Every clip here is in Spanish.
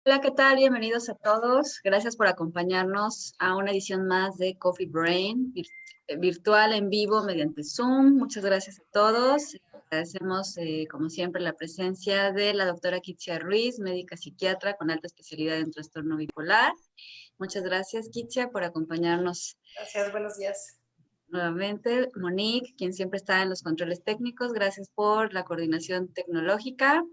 Hola, ¿qué tal? Bienvenidos a todos. Gracias por acompañarnos a una edición más de Coffee Brain, virtual en vivo mediante Zoom. Muchas gracias a todos. Agradecemos, como siempre, la presencia de la doctora Kitsia Ruiz, médica psiquiatra con alta especialidad en trastorno bipolar. Muchas gracias, Kitsia, por acompañarnos Gracias, buenos días. nuevamente. Monique, quien siempre está en los controles técnicos, gracias por la coordinación tecnológica.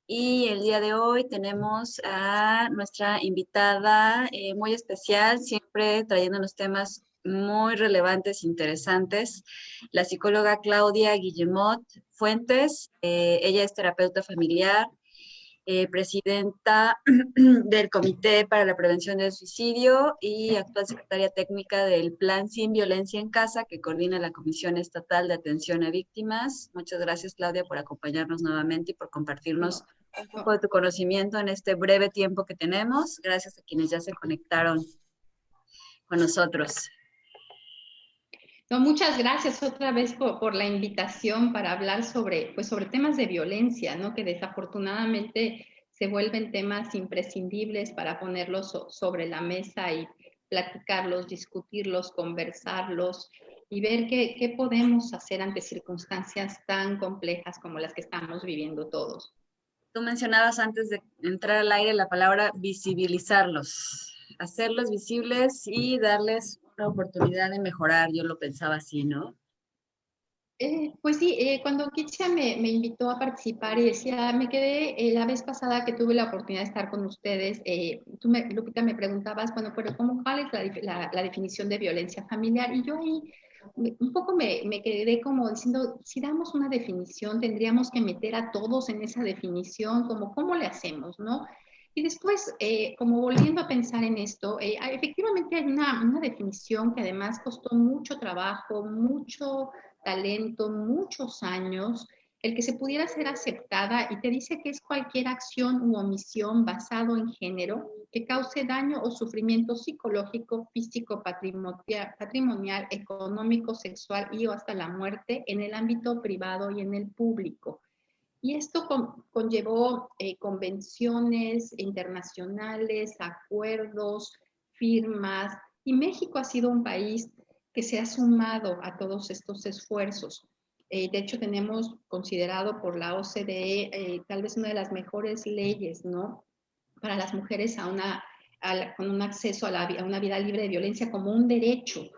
Y el día de hoy tenemos a nuestra invitada muy especial, siempre trayéndonos temas muy relevantes, interesantes, la psicóloga Claudia Guillemot Fuentes. Ella es terapeuta familiar, presidenta del Comité para la Prevención del Suicidio y actual secretaria técnica del Plan Sin Violencia en Casa, que coordina la Comisión Estatal de Atención a Víctimas. Muchas gracias, Claudia, por acompañarnos nuevamente y por compartirnos No, un poco no. de tu conocimiento en este breve tiempo que tenemos. Gracias a quienes ya se conectaron con nosotros. No, muchas gracias otra vez por la invitación para hablar sobre temas de violencia, ¿no? Que desafortunadamente se vuelven temas imprescindibles para ponerlos sobre la mesa y platicarlos, discutirlos, conversarlos y ver qué podemos hacer ante circunstancias tan complejas como las que estamos viviendo todos. Tú mencionabas antes de entrar al aire la palabra visibilizarlos, hacerlos visibles y darles una oportunidad de mejorar. Yo lo pensaba así, ¿no? Pues sí, cuando Kitsia me invitó a participar y decía, me quedé la vez pasada que tuve la oportunidad de estar con ustedes, Lupita, me preguntabas, bueno, pero ¿cuál es la definición de violencia familiar? Y yo ahí un poco me quedé como diciendo, si damos una definición, tendríamos que meter a todos en esa definición, como ¿cómo le hacemos, no? Y después, como volviendo a pensar en esto, efectivamente hay una definición que además costó mucho trabajo, mucho talento, muchos años, el que se pudiera ser aceptada y te dice que es cualquier acción u omisión basado en género que cause daño o sufrimiento psicológico, físico, patrimonial, económico, sexual y o hasta la muerte en el ámbito privado y en el público. Y esto conllevó convenciones internacionales, acuerdos, firmas, y México ha sido un país que se ha sumado a todos estos esfuerzos. De hecho, tenemos considerado por la OCDE tal vez una de las mejores leyes, ¿no? Para las mujeres con un acceso a una vida libre de violencia como un derecho.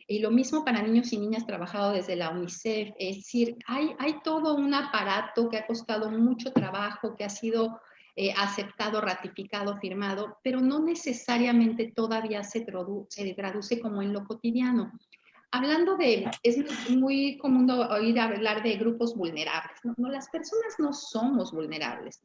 Y lo mismo para niños y niñas trabajado desde la UNICEF. Es decir, hay todo un aparato que ha costado mucho trabajo, que ha sido aceptado, ratificado, firmado, pero no necesariamente todavía se traduce como en lo cotidiano. Hablando es muy común oír hablar de grupos vulnerables. No, no, las personas no somos vulnerables.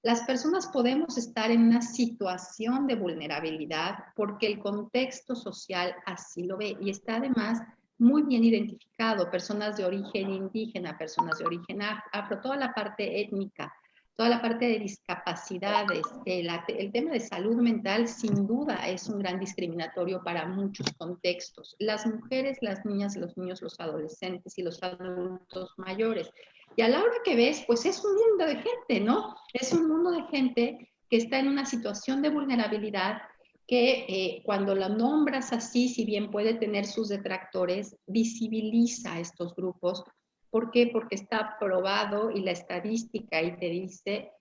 Las personas podemos estar en una situación de vulnerabilidad porque el contexto social así lo ve y está además muy bien identificado. Personas de origen indígena, personas de origen afro, toda la parte étnica, toda la parte de discapacidades, el tema de salud mental sin duda es un gran discriminatorio para muchos contextos. Las mujeres, las niñas, los niños, los adolescentes y los adultos mayores. Y a la hora que ves, pues es un mundo de gente, ¿no? Es un mundo de gente que está en una situación de vulnerabilidad que cuando la nombras así, si bien puede tener sus detractores, visibiliza a estos grupos. ¿Por qué? Porque está probado y la estadística y te dice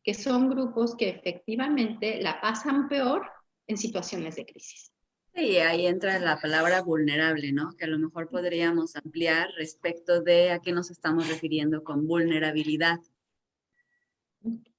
que son grupos que efectivamente la pasan peor en situaciones de crisis. Y ahí entra la palabra vulnerable, ¿no? Que a lo mejor podríamos ampliar respecto de a qué nos estamos refiriendo con vulnerabilidad.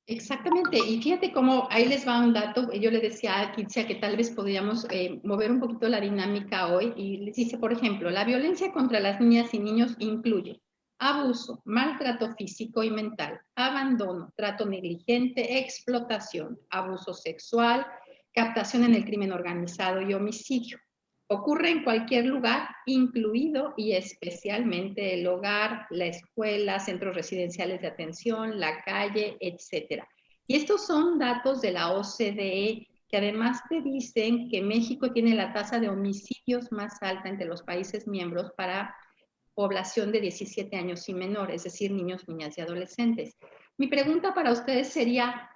Exactamente, y fíjate cómo ahí les va un dato, yo le decía a Kitsia que tal vez podríamos mover un poquito la dinámica hoy y les dice, por ejemplo, la violencia contra las niñas y niños incluye abuso, maltrato físico y mental, abandono, trato negligente, explotación, abuso sexual, captación en el crimen organizado y homicidio. Ocurre en cualquier lugar, incluido y especialmente el hogar, la escuela, centros residenciales de atención, la calle, etcétera. Y estos son datos de la OCDE que además te dicen que México tiene la tasa de homicidios más alta entre los países miembros para población de 17 años y menor, es decir, niños, niñas y adolescentes. Mi pregunta para ustedes sería,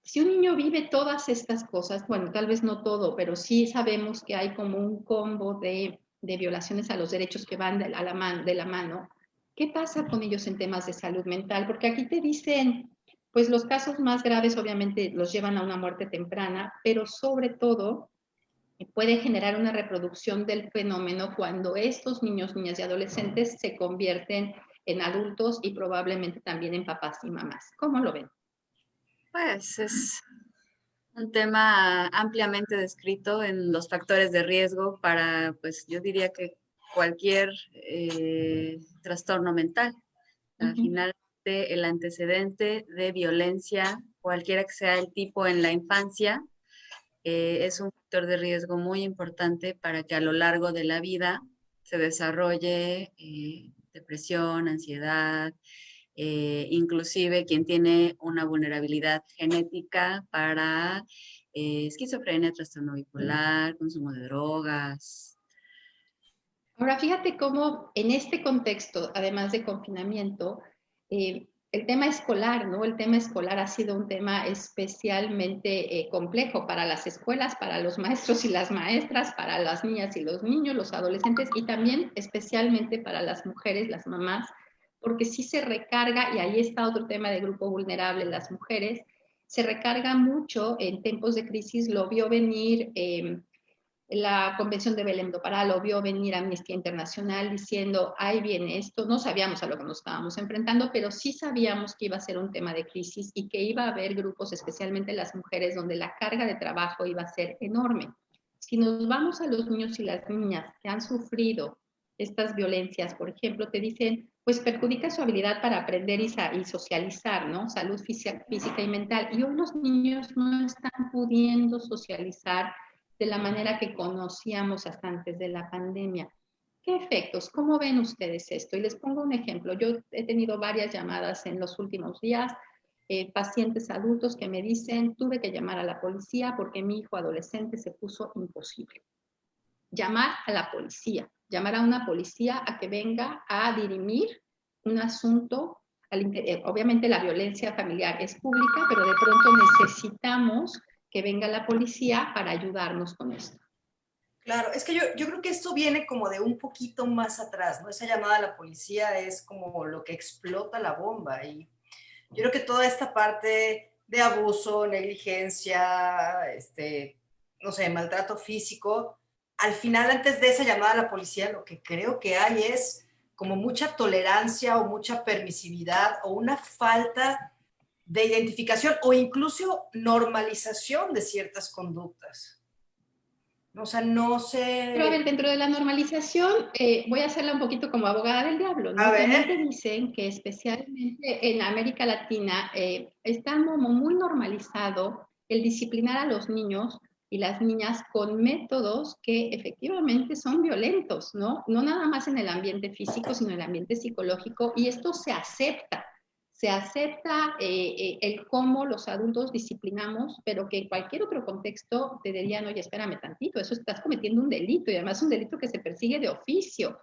si un niño vive todas estas cosas, bueno, tal vez no todo, pero sí sabemos que hay como un combo de violaciones a los derechos que van de la mano. ¿Qué pasa con ellos en temas de salud mental? Porque aquí te dicen, pues los casos más graves obviamente los llevan a una muerte temprana, pero sobre todo puede generar una reproducción del fenómeno cuando estos niños, niñas y adolescentes se convierten en adultos y probablemente también en papás y mamás. ¿Cómo lo ven? Pues es un tema ampliamente descrito en los factores de riesgo para, pues yo diría que cualquier trastorno mental. Uh -huh. Finalmente, el antecedente de violencia, cualquiera que sea el tipo en la infancia, es un factor de riesgo muy importante para que a lo largo de la vida se desarrolle depresión, ansiedad, inclusive quien tiene una vulnerabilidad genética para esquizofrenia, trastorno bipolar, consumo de drogas. Ahora, fíjate cómo en este contexto, además de confinamiento, el tema escolar, ¿no? El tema escolar ha sido un tema especialmente complejo para las escuelas, para los maestros y las maestras, para las niñas y los niños, los adolescentes y también especialmente para las mujeres, las mamás, porque sí se recarga, y ahí está otro tema de grupo vulnerable, las mujeres, se recarga mucho en tiempos de crisis, lo vio venir. La Convención de Belém do Pará lo vio venir Amnistía Internacional diciendo, ahí viene esto, no sabíamos a lo que nos estábamos enfrentando, pero sí sabíamos que iba a ser un tema de crisis y que iba a haber grupos, especialmente las mujeres, donde la carga de trabajo iba a ser enorme. Si nos vamos a los niños y las niñas que han sufrido estas violencias, por ejemplo, te dicen, pues perjudica su habilidad para aprender y socializar, ¿no? Salud física y mental. Y hoy los niños no están pudiendo socializar de la manera que conocíamos hasta antes de la pandemia. ¿Qué efectos? ¿Cómo ven ustedes esto? Y les pongo un ejemplo. Yo he tenido varias llamadas en los últimos días, pacientes adultos que me dicen, tuve que llamar a la policía porque mi hijo adolescente se puso imposible. Llamar a la policía, llamar a una policía a que venga a dirimir un asunto. Obviamente la violencia familiar es pública, pero de pronto necesitamos que venga la policía para ayudarnos con esto. Claro, es que yo creo que esto viene como de un poquito más atrás, ¿no? Esa llamada a la policía es como lo que explota la bomba y yo creo que toda esta parte de abuso, negligencia, no sé, maltrato físico, al final antes de esa llamada a la policía lo que creo que hay es como mucha tolerancia o mucha permisividad o una falta de identificación o incluso normalización de ciertas conductas. O sea, no Pero a ver, sé. dentro de la normalización, voy a hacerla un poquito como abogada del diablo, ¿no? A También te ver. dicen que especialmente en América Latina está como muy normalizado el disciplinar a los niños y las niñas con métodos que efectivamente son violentos, ¿no? No nada más en el ambiente físico, sino en el ambiente psicológico, y esto se acepta el cómo los adultos disciplinamos, pero que en cualquier otro contexto te dirían, oye, espérame tantito, eso estás cometiendo un delito y además un delito que se persigue de oficio.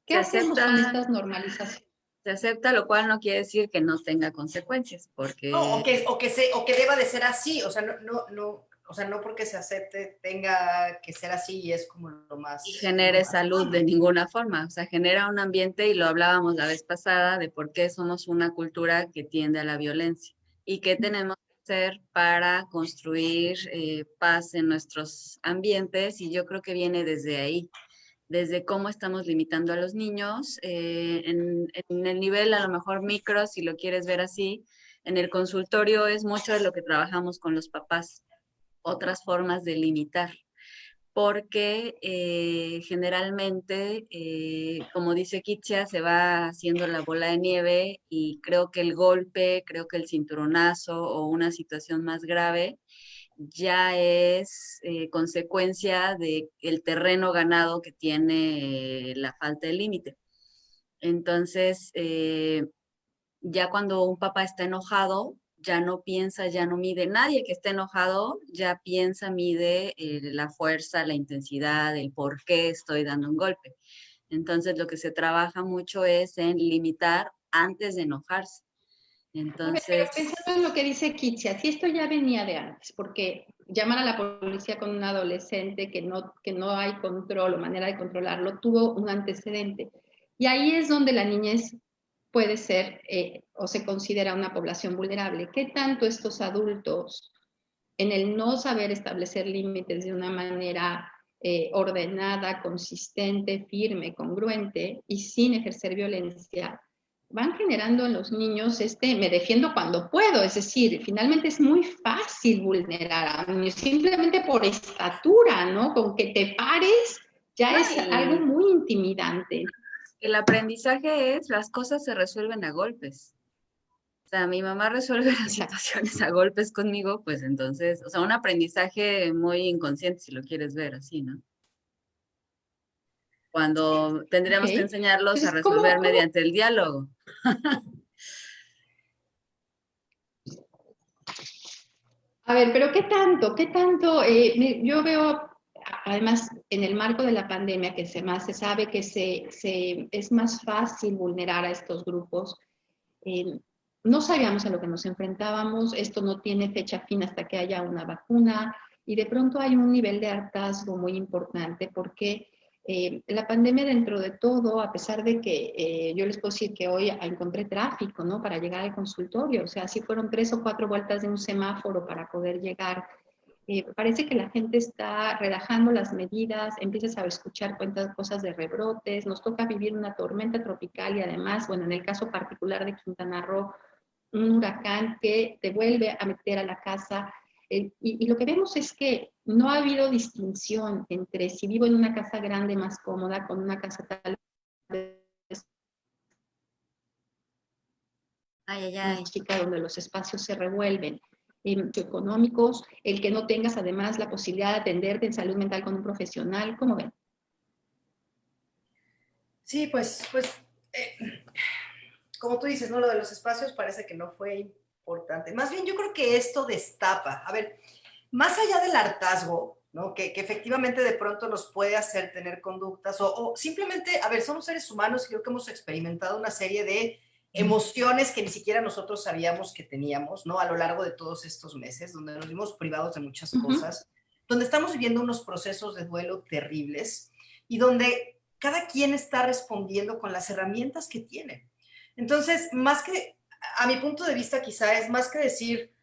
¿Qué Se hacemos con acepta, estas normalizaciones? se acepta, lo cual no quiere decir que no tenga consecuencias, No, porque o que deba de ser así, o sea, no, o sea, no porque se acepte tenga que ser así y es como y lo genere más salud de normal. ninguna forma. O sea, genera un ambiente, y lo hablábamos la vez pasada, de por qué somos una cultura que tiende a la violencia y qué tenemos que hacer para construir paz en nuestros ambientes. Y yo creo que viene desde ahí, desde cómo estamos limitando a los niños, en el nivel a lo mejor micro, si lo quieres ver así. En el consultorio es mucho de lo que trabajamos con los papás, otras formas de limitar porque generalmente, como dice Kitsia, se va haciendo la bola de nieve y creo que el golpe, creo que el cinturonazo o una situación más grave ya es consecuencia de el terreno ganado que tiene la falta de límite. Entonces, ya cuando un papá está enojado, ya no piensa, ya no mide. Nadie que esté enojado ya piensa, mide la fuerza, la intensidad, el por qué estoy dando un golpe. Entonces, lo que se trabaja mucho es en limitar antes de enojarse. A ver, pero Entonces, pensando en lo que dice Kitsia, si esto ya venía de antes, porque llamar a la policía con un adolescente que no hay control o manera de controlarlo, tuvo un antecedente. Y ahí es donde la niñez puede ser o se considera una población vulnerable. ¿Qué tanto estos adultos, en el no saber establecer límites de una manera ordenada, consistente, firme, congruente y sin ejercer violencia, van generando en los niños me defiendo cuando puedo? Es decir, finalmente es muy fácil vulnerar a un niño, simplemente por estatura, ¿no? Con que te pares ya no, es algo y muy intimidante. el aprendizaje es, las cosas se resuelven a golpes. O sea, mi mamá resuelve las Exacto. situaciones a golpes conmigo, pues entonces, o sea, un aprendizaje muy inconsciente, si lo quieres ver así, ¿no? Cuando tendríamos que Okay. enseñarlos a Entonces, resolver mediante el diálogo. a ver, pero qué tanto, yo veo, además, en el marco de la pandemia, que se sabe que es más fácil vulnerar a estos grupos. eh, no sabíamos a lo que nos enfrentábamos, esto no tiene fecha fin hasta que haya una vacuna, y de pronto hay un nivel de hartazgo muy importante porque la pandemia, dentro de todo, a pesar de que yo les puedo decir que hoy encontré tráfico, ¿no? Para llegar al consultorio, o sea, sí fueron 3 o 4 vueltas de un semáforo para poder llegar. Parece que la gente está relajando las medidas, empiezas a escuchar cosas de rebrotes, nos toca vivir una tormenta tropical y además, bueno, en el caso particular de Quintana Roo, un huracán que te vuelve a meter a la casa. Y lo que vemos es que no ha habido distinción entre si vivo en una casa grande más cómoda, con una casa tal vez Ay, ay, más ay. chica, donde los espacios se revuelven. Económicos, el que no tengas además la posibilidad de atenderte en salud mental con un profesional, ¿cómo ven? Sí, como tú dices, ¿no? Lo de los espacios parece que no fue importante. Más bien, yo creo que esto destapa. A ver, más allá del hartazgo, ¿no? Que efectivamente de pronto nos puede hacer tener conductas o simplemente, a ver, somos seres humanos y creo que hemos experimentado una serie de emociones que ni siquiera nosotros sabíamos que teníamos, ¿no? A lo largo de todos estos meses, donde nos vimos privados de muchas cosas, donde estamos viviendo unos procesos de duelo terribles y donde cada quien está respondiendo con las herramientas que tiene. Entonces, más que, a mi punto de vista quizá es más que decir,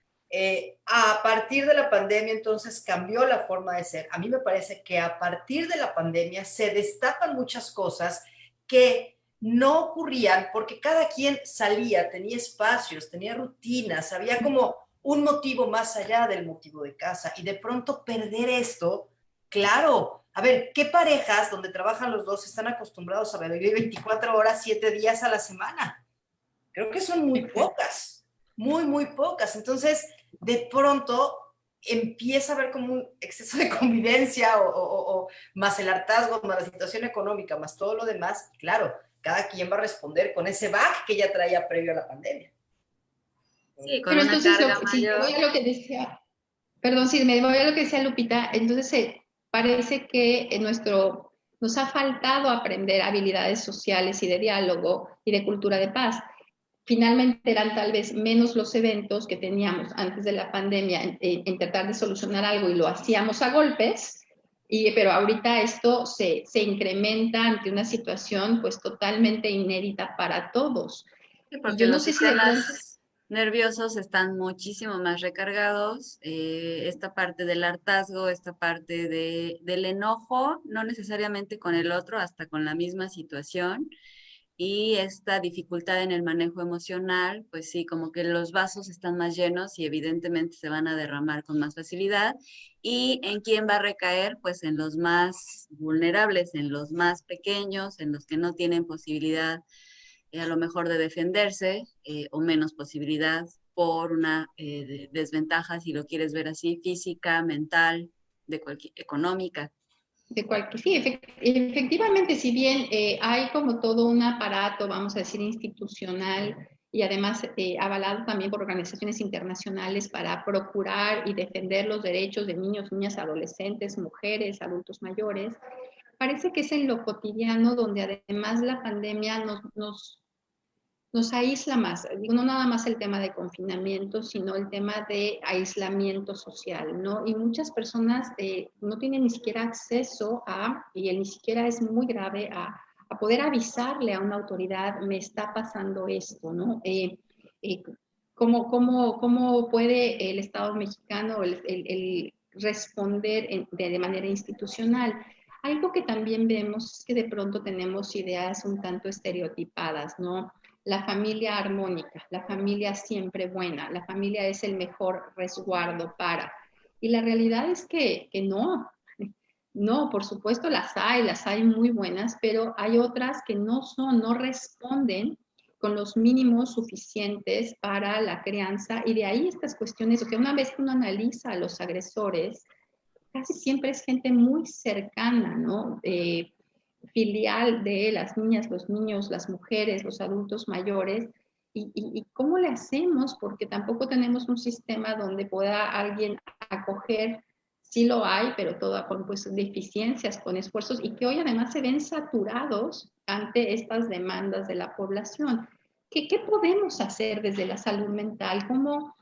a partir de la pandemia entonces cambió la forma de ser. A mí me parece que a partir de la pandemia se destapan muchas cosas que no ocurrían porque cada quien salía, tenía espacios, tenía rutinas, había como un motivo más allá del motivo de casa y de pronto perder esto, claro. A ver, ¿qué parejas donde trabajan los dos están acostumbrados a vivir 24 horas, 7 días a la semana? Creo que son muy pocas, muy, muy pocas. Entonces, de pronto empieza a haber como un exceso de convivencia o más el hartazgo, más la situación económica, más todo lo demás. Claro, cada quien va a responder con ese back que ya traía previo a la pandemia. Sí, con Pero una entonces, carga si me voy mayor. a lo que decía, perdón, si me voy a lo que decía Lupita, entonces parece que nos ha faltado aprender habilidades sociales y de diálogo y de cultura de paz. Finalmente eran tal vez menos los eventos que teníamos antes de la pandemia en tratar de solucionar algo y lo hacíamos a golpes, pero ahorita esto se incrementa ante una situación pues totalmente inédita para todos. Sí, Y porque yo no los sé si de pronto, sistemas nerviosos están muchísimo más recargados. Esta parte del hartazgo, esta parte del enojo, no necesariamente con el otro, hasta con la misma situación. Y esta dificultad en el manejo emocional, pues sí, como que los vasos están más llenos y evidentemente se van a derramar con más facilidad. ¿Y en quién va a recaer? Pues en los más vulnerables, en los más pequeños, en los que no tienen posibilidad a lo mejor de defenderse o menos posibilidad por una desventaja, si lo quieres ver así, física, mental, económica. sí, efectivamente, si bien hay como todo un aparato, vamos a decir, institucional y además avalado también por organizaciones internacionales para procurar y defender los derechos de niños, niñas, adolescentes, mujeres, adultos mayores, parece que es en lo cotidiano donde además la pandemia nos aísla más. Digo, no nada más el tema de confinamiento, sino el tema de aislamiento social, ¿no? Y muchas personas no tienen ni siquiera acceso a, y ni siquiera es muy grave, a poder avisarle a una autoridad, me está pasando esto, ¿no? Eh, ¿Cómo puede el Estado mexicano el responder de manera institucional? Algo que también vemos es que de pronto tenemos ideas un tanto estereotipadas, ¿no? La familia armónica, la familia siempre buena, la familia es el mejor resguardo para. Y la realidad es que no, por supuesto las hay muy buenas, pero hay otras que no responden con los mínimos suficientes para la crianza y de ahí estas cuestiones, o sea, una vez que uno analiza a los agresores, casi siempre es gente muy cercana, ¿no? Filial de las niñas, los niños, las mujeres, los adultos mayores. ¿Y cómo le hacemos? Porque tampoco tenemos un sistema donde pueda alguien acoger, sí lo hay, pero todo con pues, deficiencias, con esfuerzos, y que hoy además se ven saturados ante estas demandas de la población. ¿Qué podemos hacer desde la salud mental? ¿Cómo,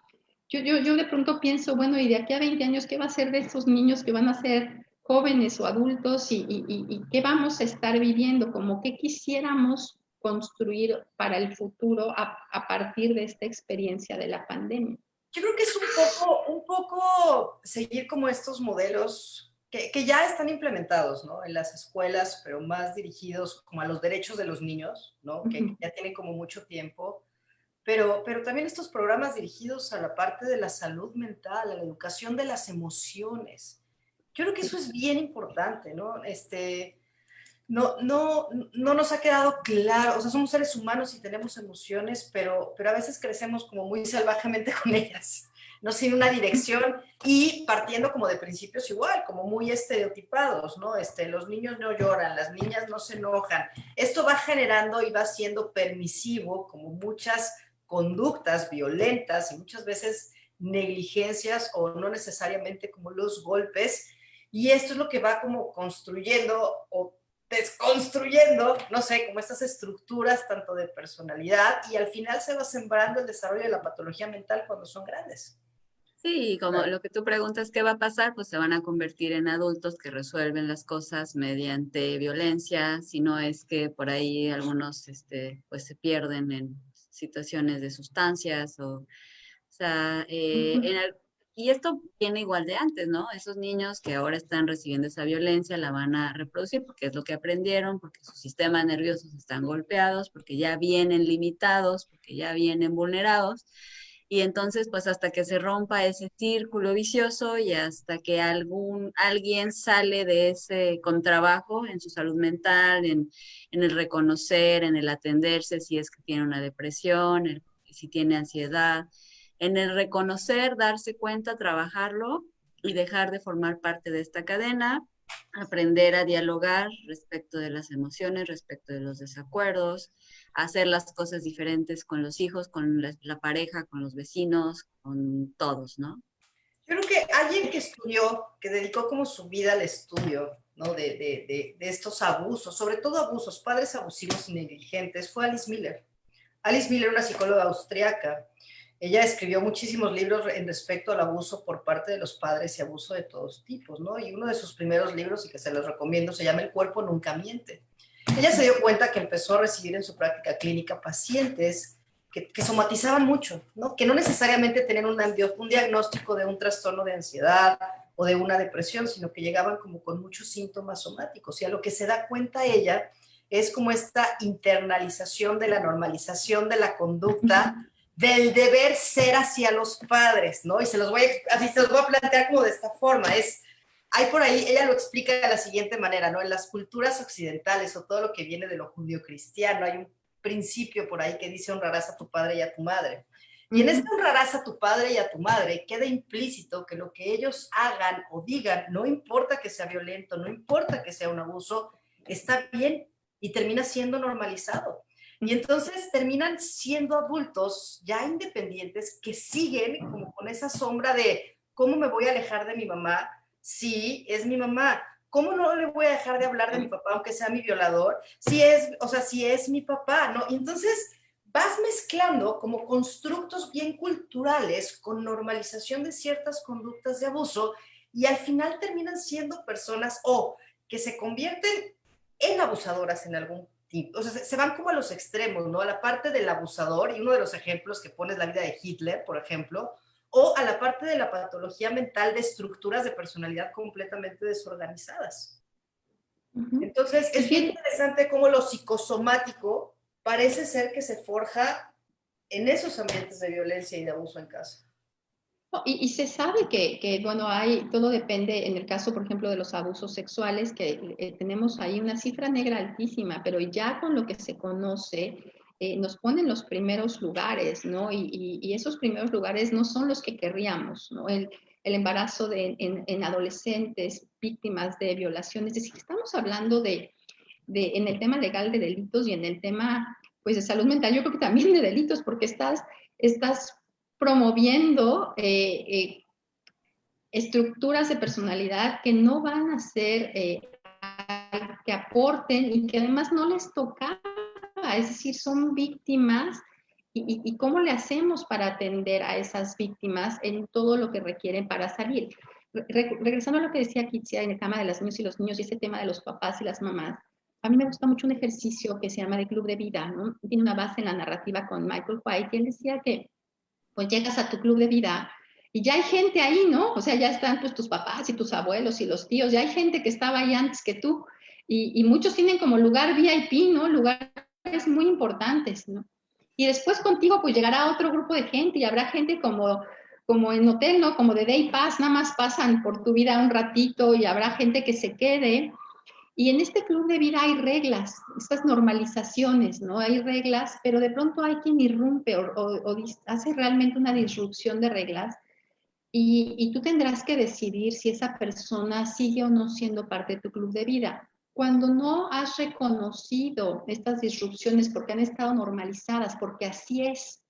yo de pronto pienso, bueno, y de aquí a 20 años, ¿qué va a ser de estos niños que van a ser jóvenes o adultos y qué vamos a estar viviendo? Como qué quisiéramos construir para el futuro a partir de esta experiencia de la pandemia. Yo creo que es un poco seguir como estos modelos que ya están implementados, ¿no? En las escuelas, pero más dirigidos como a los derechos de los niños, ¿no? Que ya tienen como mucho tiempo. Pero también estos programas dirigidos a la parte de la salud mental, a la educación de las emociones. Yo creo que eso es bien importante, ¿no? No nos ha quedado claro, o sea, somos seres humanos y tenemos emociones, pero a veces crecemos como muy salvajemente con ellas, no sin una dirección y partiendo como de principios igual, como muy estereotipados, ¿no? Los niños no lloran, las niñas no se enojan. Esto va generando y va siendo permisivo como muchas conductas violentas y muchas veces negligencias o no necesariamente como los golpes. Y esto es lo que va como construyendo o desconstruyendo, no sé, como estas estructuras tanto de personalidad y al final se va sembrando el desarrollo de la patología mental cuando son grandes. Sí, como lo que tú preguntas, ¿qué va a pasar? Pues se van a convertir en adultos que resuelven las cosas mediante violencia, si no es que por ahí algunos pues se pierden en situaciones de sustancias o sea, y esto viene igual de antes, ¿no? Esos niños que ahora están recibiendo esa violencia la van a reproducir porque es lo que aprendieron, porque sus sistemas nerviosos están golpeados, porque ya vienen limitados, porque ya vienen vulnerados. Y entonces, pues hasta que se rompa ese círculo vicioso y hasta que alguien sale de ese contrabajo en su salud mental, en el reconocer, en el atenderse, si es que tiene una depresión, si tiene ansiedad, en el reconocer, darse cuenta, trabajarlo y dejar de formar parte de esta cadena, aprender a dialogar respecto de las emociones, respecto de los desacuerdos, hacer las cosas diferentes con los hijos, con la pareja, con los vecinos, con todos, ¿no? Yo creo que alguien que estudió, que dedicó como su vida al estudio, ¿no? de estos abusos, sobre todo abusos, padres abusivos y negligentes, fue Alice Miller. Alice Miller, una psicóloga austriaca, ella escribió muchísimos libros en respecto al abuso por parte de los padres y abuso de todos tipos, ¿no? Y uno de sus primeros libros, y que se los recomiendo, se llama El cuerpo nunca miente. Ella se dio cuenta que empezó a recibir en su práctica clínica pacientes que somatizaban mucho, ¿no? Que no necesariamente tenían un diagnóstico de un trastorno de ansiedad o de una depresión, sino que llegaban como con muchos síntomas somáticos. Y a lo que se da cuenta ella es como esta internalización de la normalización de la conducta, del deber ser hacia los padres, ¿no? Y se los voy a plantear como de esta forma. Hay por ahí, ella lo explica de la siguiente manera, ¿no? En las culturas occidentales o todo lo que viene de lo judío-cristiano, hay un principio por ahí que dice honrarás a tu padre y a tu madre. Y en este honrarás a tu padre y a tu madre queda implícito que lo que ellos hagan o digan, no importa que sea violento, no importa que sea un abuso, está bien y termina siendo normalizado. Y entonces terminan siendo adultos ya independientes que siguen como con esa sombra de cómo me voy a alejar de mi mamá si es mi mamá. ¿Cómo no le voy a dejar de hablar de mi papá aunque sea mi violador? Si es mi papá, ¿no? Y entonces vas mezclando como constructos bien culturales con normalización de ciertas conductas de abuso y al final terminan siendo personas o que se convierten en abusadoras en algún tipo. O sea, se van como a los extremos, ¿no? A la parte del abusador, y uno de los ejemplos que pone es la vida de Hitler, por ejemplo, o a la parte de la patología mental de estructuras de personalidad completamente desorganizadas. Entonces, es bien interesante cómo lo psicosomático parece ser que se forja en esos ambientes de violencia y de abuso en casa. Y se sabe bueno, todo depende, en el caso, por ejemplo, de los abusos sexuales, que tenemos ahí una cifra negra altísima, pero ya con lo que se conoce, nos ponen los primeros lugares, ¿no? Y esos primeros lugares no son los que querríamos, ¿no? El embarazo en adolescentes víctimas de violaciones, es decir, estamos hablando en el tema legal de delitos y en el tema, pues, de salud mental, yo creo que también de delitos, porque estás promoviendo estructuras de personalidad que no van a ser, que aporten y que además no les tocaba, es decir, son víctimas y cómo le hacemos para atender a esas víctimas en todo lo que requieren para salir. Regresando a lo que decía Kitsia en el tema de las niños y los niños y ese tema de los papás y las mamás, a mí me gusta mucho un ejercicio que se llama de Club de Vida, ¿no? Tiene una base en la narrativa con Michael White y él decía que pues llegas a tu club de vida y ya hay gente ahí, ¿no? O sea, ya están pues tus papás y tus abuelos y los tíos, ya hay gente que estaba ahí antes que tú y muchos tienen como lugar VIP, ¿no? Lugares muy importantes, ¿no? Y después contigo pues llegará otro grupo de gente y habrá gente como en hotel, ¿no? Como de day pass, nada más pasan por tu vida un ratito y habrá gente que se quede. Y en este club de vida hay reglas, estas normalizaciones, ¿no? Hay reglas, pero de pronto hay quien irrumpe o hace realmente una disrupción de reglas y tú tendrás que decidir si esa persona sigue o no siendo parte de tu club de vida. Cuando no has reconocido estas disrupciones porque han estado normalizadas, porque así es,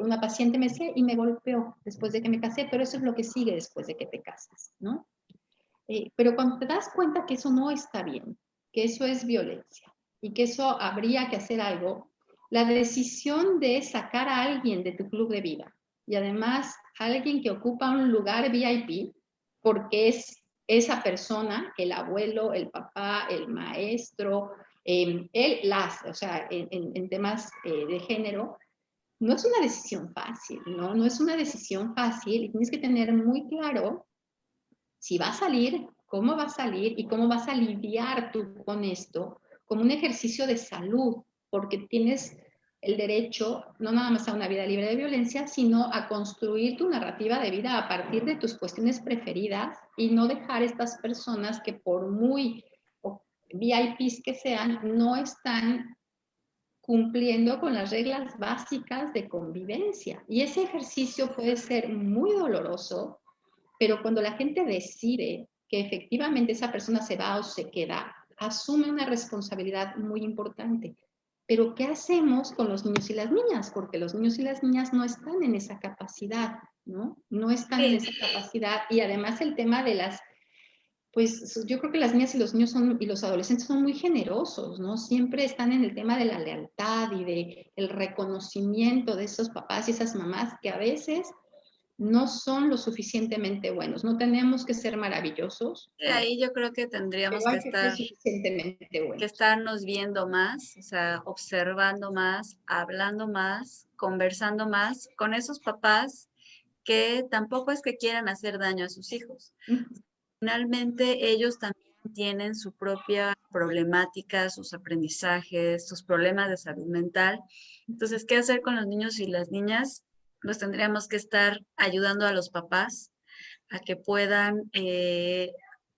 una paciente me decía y me golpeó después de que me casé, pero eso es lo que sigue después de que te casas, ¿no? Pero cuando te das cuenta que eso no está bien, que eso es violencia y que eso habría que hacer algo, la decisión de sacar a alguien de tu club de vida y además a alguien que ocupa un lugar VIP, porque es esa persona, el abuelo, el papá, el maestro, o sea, en temas de género, no es una decisión fácil, ¿no? No es una decisión fácil y tienes que tener muy claro si va a salir, cómo va a salir y cómo vas a lidiar tú con esto como un ejercicio de salud, porque tienes el derecho no nada más a una vida libre de violencia, sino a construir tu narrativa de vida a partir de tus cuestiones preferidas y no dejar estas personas que por muy VIPs que sean, no están cumpliendo con las reglas básicas de convivencia. Y ese ejercicio puede ser muy doloroso, pero cuando la gente decide que efectivamente esa persona se va o se queda, asume una responsabilidad muy importante. Pero ¿qué hacemos con los niños y las niñas? Porque los niños y las niñas no están en esa capacidad, ¿no? No están en esa capacidad. Y además el tema de pues yo creo que las niñas y los niños y los adolescentes son muy generosos, ¿no? Siempre están en el tema de la lealtad y de el reconocimiento de esos papás y esas mamás que a veces no son lo suficientemente buenos. No tenemos que ser maravillosos. Ahí yo creo que tendríamos que estar, suficientemente buenos. que estarnos viendo más, o sea, observando más, hablando más, conversando más con esos papás que tampoco es que quieran hacer daño a sus hijos. Finalmente, ellos también tienen su propia problemática, sus aprendizajes, sus problemas de salud mental. Entonces, ¿qué hacer con los niños y las niñas? Los tendríamos que estar ayudando a los papás a que puedan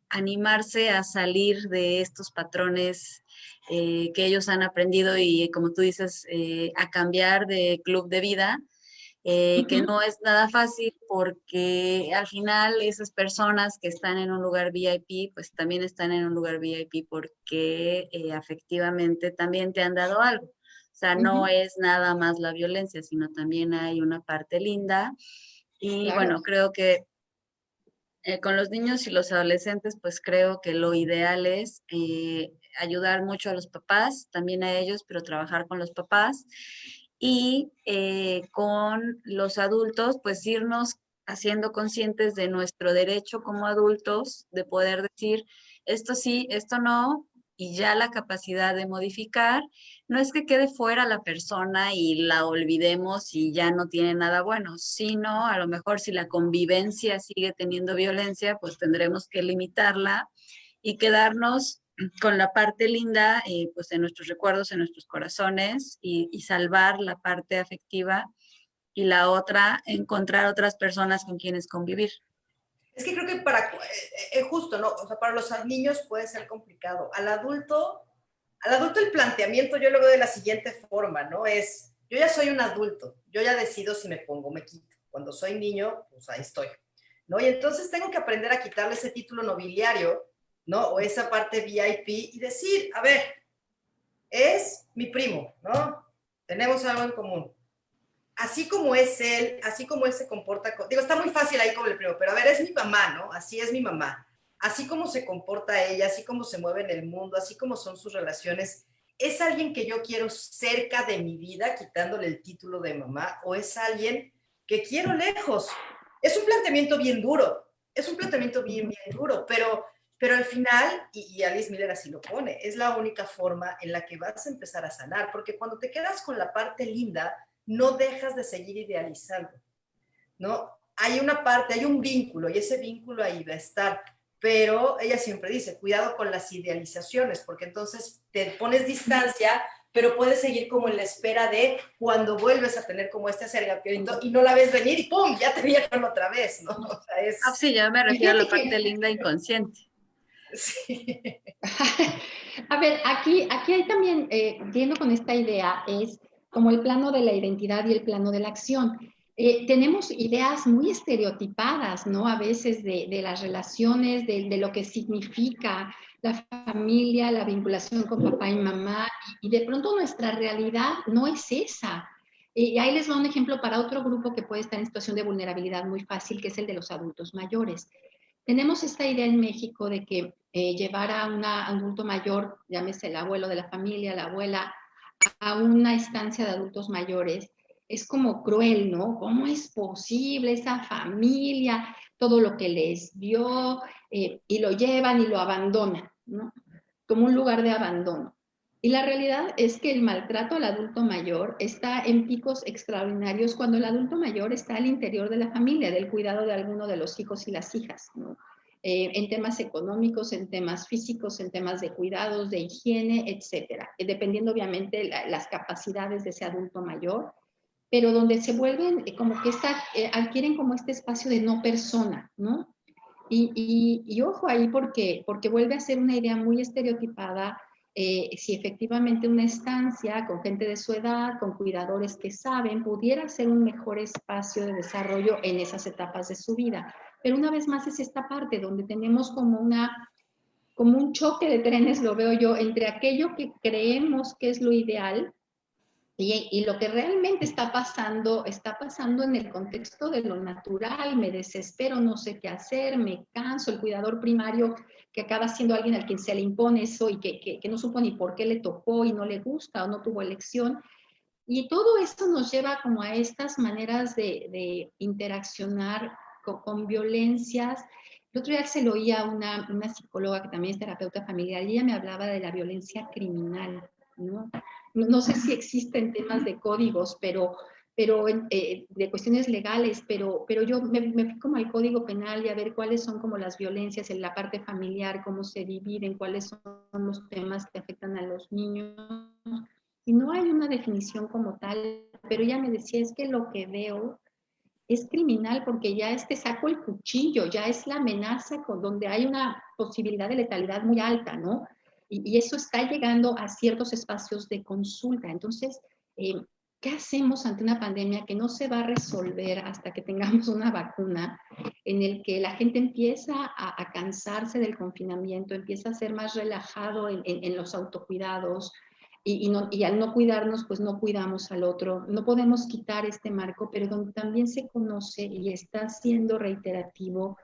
animarse a salir de estos patrones que ellos han aprendido y, como tú dices, a cambiar de club de vida, que no es nada fácil porque al final esas personas que están en un lugar VIP, pues también están en un lugar VIP porque afectivamente también te han dado algo. O sea, no es nada más la violencia, sino también hay una parte linda. Y Claro. bueno, creo que con los niños y los adolescentes, pues creo que lo ideal es ayudar mucho a los papás, también a ellos, pero trabajar con los papás y con los adultos, pues irnos haciendo conscientes de nuestro derecho como adultos de poder decir esto sí, esto no, y ya la capacidad de modificar. No es que quede fuera la persona y la olvidemos y ya no tiene nada bueno, sino a lo mejor si la convivencia sigue teniendo violencia, pues tendremos que limitarla y quedarnos con la parte linda, pues en nuestros recuerdos, en nuestros corazones y salvar la parte afectiva y la otra, encontrar otras personas con quienes convivir. Es que creo que justo, ¿no? O sea, para los niños puede ser complicado. Al adulto el planteamiento yo lo veo de la siguiente forma, ¿no? Es, yo ya soy un adulto, yo ya decido si me pongo o me quito. Cuando soy niño, pues ahí estoy, ¿no? Y entonces tengo que aprender a quitarle ese título nobiliario, ¿no? O esa parte VIP y decir, a ver, es mi primo, ¿no? Tenemos algo en común. Así como es él, así como él se comporta, digo, está muy fácil ahí con el primo, pero a ver, es mi mamá, ¿no? Así es mi mamá. Así como se comporta ella, así como se mueve en el mundo, así como son sus relaciones, ¿es alguien que yo quiero cerca de mi vida, quitándole el título de mamá, o es alguien que quiero lejos? Es un planteamiento bien duro, es un planteamiento bien duro, pero al final, y Alice Miller así lo pone, es la única forma en la que vas a empezar a sanar, porque cuando te quedas con la parte linda, no dejas de seguir idealizando, ¿no? Hay una parte, hay un vínculo y ese vínculo ahí va a estar, pero ella siempre dice, cuidado con las idealizaciones, porque entonces te pones distancia, pero puedes seguir como en la espera de cuando vuelves a tener como este acercamiento y no la ves venir y ¡pum! Ya te vieron otra vez, ¿no? O sea, es... Ah, sí, yo me refiero a la parte linda inconsciente. Sí. A ver, aquí hay también, yendo con esta idea, es como el plano de la identidad y el plano de la acción. Tenemos ideas muy estereotipadas, ¿no? A veces de las relaciones, de lo que significa la familia, la vinculación con papá y mamá, y de pronto nuestra realidad no es esa. Y ahí les va un ejemplo para otro grupo que puede estar en situación de vulnerabilidad muy fácil, que es el de los adultos mayores. Tenemos esta idea en México de que llevar a un adulto mayor, llámese el abuelo de la familia, la abuela, a una estancia de adultos mayores, es como cruel, ¿no? ¿Cómo es posible esa familia, todo lo que les dio, y lo llevan y lo abandonan, ¿no? Como un lugar de abandono. Y la realidad es que el maltrato al adulto mayor está en picos extraordinarios cuando el adulto mayor está al interior de la familia, del cuidado de alguno de los hijos y las hijas, ¿no? En temas económicos, en temas físicos, en temas de cuidados, de higiene, etcétera, dependiendo obviamente las capacidades de ese adulto mayor, pero donde se vuelven como que adquieren como este espacio de no persona, ¿no? Y ojo ahí porque vuelve a ser una idea muy estereotipada. Si efectivamente una estancia con gente de su edad, con cuidadores que saben, pudiera ser un mejor espacio de desarrollo en esas etapas de su vida. Pero una vez más es esta parte donde tenemos como un choque de trenes, lo veo yo, entre aquello que creemos que es lo ideal y lo que realmente está pasando en el contexto de lo natural. Me desespero, no sé qué hacer, me canso. El cuidador primario que acaba siendo alguien al quien se le impone eso y que no supo ni por qué le tocó y no le gusta o no tuvo elección. Y todo esto nos lleva como a estas maneras de interaccionar con violencias. El otro día se lo oía a una psicóloga que también es terapeuta familiar y ella me hablaba de la violencia criminal, ¿no? No sé si existen temas de códigos, pero de cuestiones legales, pero yo me fui como al Código Penal y a ver cuáles son como las violencias en la parte familiar, cómo se dividen, cuáles son los temas que afectan a los niños. Y no hay una definición como tal, pero ella me decía, es que lo que veo es criminal porque ya saco el cuchillo, ya es la amenaza donde hay una posibilidad de letalidad muy alta, ¿no? Y eso está llegando a ciertos espacios de consulta. Entonces, ¿qué hacemos ante una pandemia que no se va a resolver hasta que tengamos una vacuna, en el que la gente empieza a cansarse del confinamiento, empieza a ser más relajado en los autocuidados? Y al no cuidarnos, pues no cuidamos al otro. No podemos quitar este marco, pero donde también se conoce y está siendo reiterativo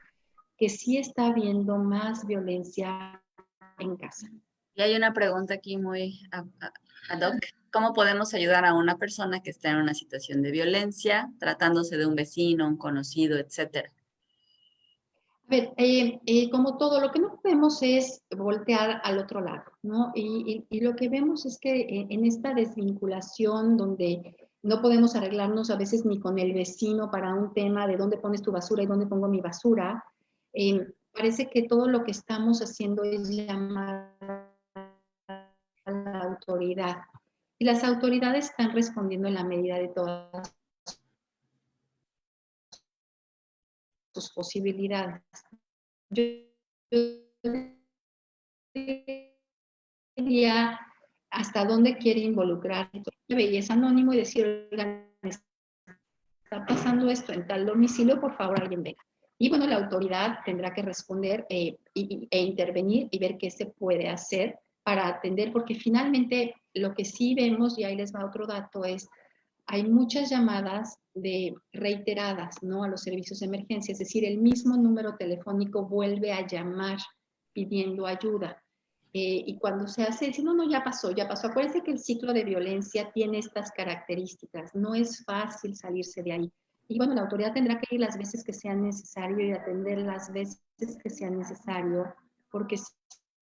que sí está habiendo más violencia en casa. Y hay una pregunta aquí muy ad hoc. ¿Cómo podemos ayudar a una persona que está en una situación de violencia, tratándose de un vecino, un conocido, etcétera? A ver, como todo, lo que no podemos es voltear al otro lado, ¿no? Y lo que vemos es que en esta desvinculación donde no podemos arreglarnos a veces ni con el vecino para un tema de dónde pones tu basura y dónde pongo mi basura, parece que todo lo que estamos haciendo es llamar a la autoridad. Y las autoridades están respondiendo en la medida de todas sus posibilidades. Yo diría hasta dónde quiere involucrar y es anónimo y decir, oigan, está pasando esto en tal domicilio, por favor alguien venga. Y bueno, la autoridad tendrá que responder e intervenir y ver qué se puede hacer para atender, porque finalmente lo que sí vemos, y ahí les va otro dato, es hay muchas llamadas de reiteradas, ¿no? A los servicios de emergencia, es decir, el mismo número telefónico vuelve a llamar pidiendo ayuda. Y cuando se hace, dice, no, no, ya pasó, ya pasó. Acuérdense que el ciclo de violencia tiene estas características, no es fácil salirse de ahí. Y bueno, la autoridad tendrá que ir las veces que sean necesario y atender las veces que sean necesario, porque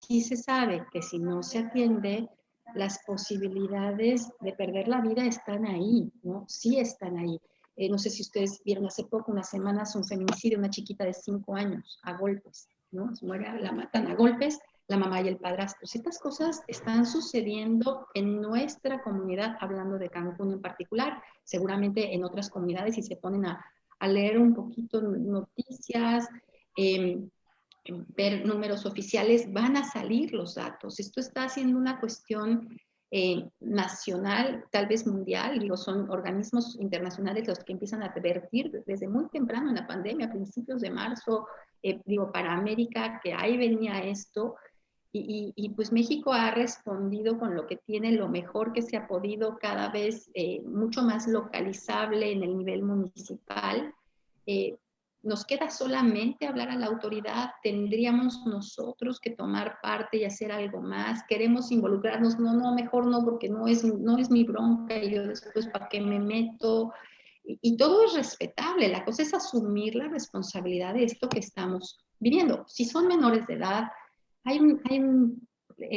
sí se sabe que si no se atiende, las posibilidades de perder la vida están ahí, ¿no? Sí están ahí. No sé si ustedes vieron hace poco, unas semanas, un feminicidio, una chiquita de 5 años, a golpes, ¿no? Se muere, la matan a golpes, la mamá y el padrastro. Estas cosas están sucediendo en nuestra comunidad, hablando de Cancún en particular, seguramente en otras comunidades, si se ponen a leer un poquito noticias, ver números oficiales, van a salir los datos. Esto está siendo una cuestión nacional, tal vez mundial, digo, son organismos internacionales los que empiezan a advertir desde muy temprano en la pandemia, a principios de marzo, digo, para América, que ahí venía esto, pues México ha respondido con lo que tiene, lo mejor que se ha podido, cada vez mucho más localizable en el nivel municipal. Eh, nos queda solamente hablar a la autoridad, tendríamos nosotros que tomar parte y hacer algo más, queremos involucrarnos, no, no, mejor no, porque no es mi bronca y yo después para qué me meto, y todo es respetable, la cosa es asumir la responsabilidad de esto que estamos viviendo. Si son menores de edad,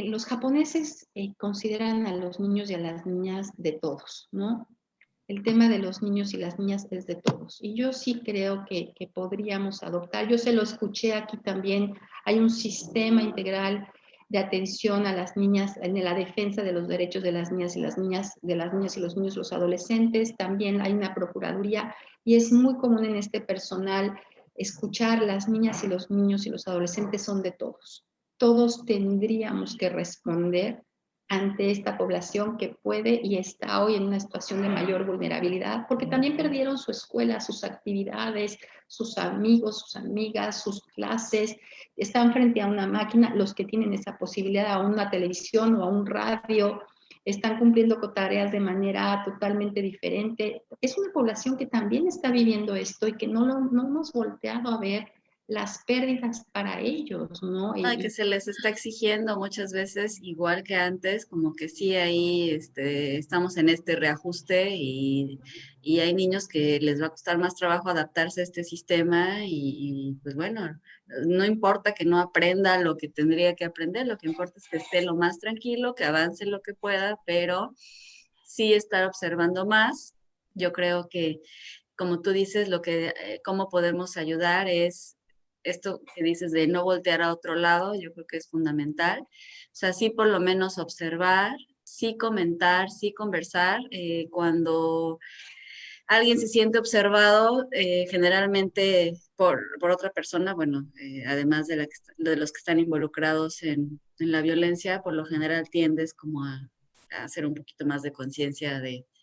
los japoneses consideran a los niños y a las niñas de todos, ¿no? El tema de los niños y las niñas es de todos. Y yo sí creo que podríamos adoptar, yo se lo escuché aquí también, hay un sistema integral de atención a las niñas en la defensa de los derechos de las niñas y las niñas, de las niñas y los niños, los adolescentes, también hay una procuraduría y es muy común en este personal escuchar las niñas y los niños y los adolescentes son de todos. Todos tendríamos que responder ante esta población que puede y está hoy en una situación de mayor vulnerabilidad, porque también perdieron su escuela, sus actividades, sus amigos, sus amigas, sus clases, están frente a una máquina, los que tienen esa posibilidad a una televisión o a un radio, están cumpliendo con tareas de manera totalmente diferente. Es una población que también está viviendo esto y que no hemos volteado a ver las pérdidas para ellos, ¿no? Ay, que se les está exigiendo muchas veces, igual que antes, como que sí, ahí estamos en este reajuste y hay niños que les va a costar más trabajo adaptarse a este sistema pues bueno, no importa que no aprenda lo que tendría que aprender, lo que importa es que esté lo más tranquilo, que avance lo que pueda, pero sí estar observando más. Yo creo que, como tú dices, cómo podemos ayudar es esto que dices de no voltear a otro lado, yo creo que es fundamental. O sea, sí por lo menos observar, sí comentar, sí conversar. Cuando alguien se siente observado, generalmente por otra persona, bueno, además de los que están involucrados en la violencia, por lo general tiendes como a hacer un poquito más de conciencia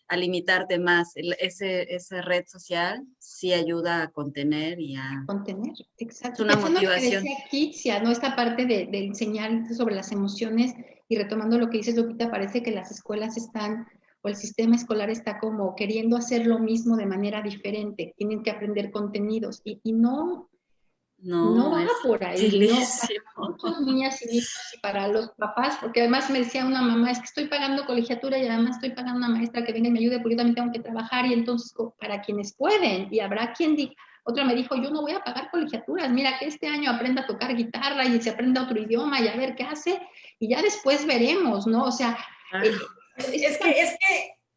a limitarte más. Esa red social sí ayuda a contener Contener, es exacto. una Pensando en lo que motivación. decía Kitsia, ¿no? Esta parte de enseñar sobre las emociones y retomando lo que dices, Lupita, parece que las escuelas están, o el sistema escolar está como queriendo hacer lo mismo de manera diferente, tienen que aprender contenidos y no, No No, va es por ahí, no, para dificilísimo. muchas niñas y niños y para los papás, porque además me decía una mamá, es que estoy pagando colegiatura y además estoy pagando a una maestra que venga y me ayude porque yo también tengo que trabajar y entonces para quienes pueden, y habrá quien diga, otra me dijo, yo no voy a pagar colegiaturas, mira que este año aprenda a tocar guitarra y se aprenda otro idioma y a ver qué hace, y ya después veremos, ¿no? O sea, Claro. Es que,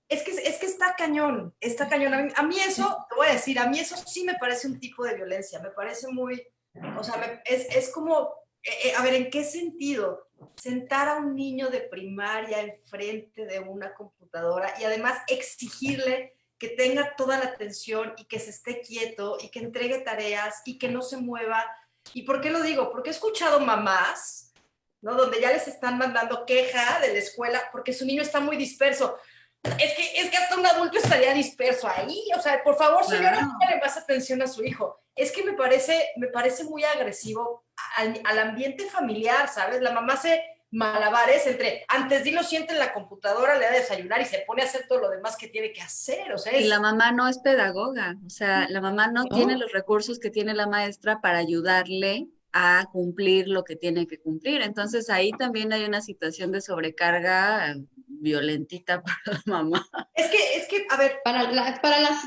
es que, es que está cañón, está cañón. A mí eso, te voy a decir, a mí eso sí me parece un tipo de violencia, me parece muy, o sea, es como, a ver, ¿en qué sentido? Sentar a un niño de primaria enfrente de una computadora y además exigirle que tenga toda la atención y que se esté quieto y que entregue tareas y que no se mueva. ¿Y por qué lo digo? Porque he escuchado mamás, ¿no? Donde ya les están mandando queja de la escuela porque su niño está muy disperso. Es que hasta un adulto estaría disperso ahí. O sea, por favor, señora, Claro. póngale más atención a su hijo. Es que me parece muy agresivo al ambiente familiar, ¿sabes? La mamá hace malabares entre antes dilo siente en la computadora, le da desayunar y se pone a hacer todo lo demás que tiene que hacer. O sea, Y la mamá no es pedagoga, o sea, la mamá no tiene ¿no? los recursos que tiene la maestra para ayudarle a cumplir lo que tiene que cumplir. Entonces ahí también hay una situación de sobrecarga violentita para la mamá. a ver, Para las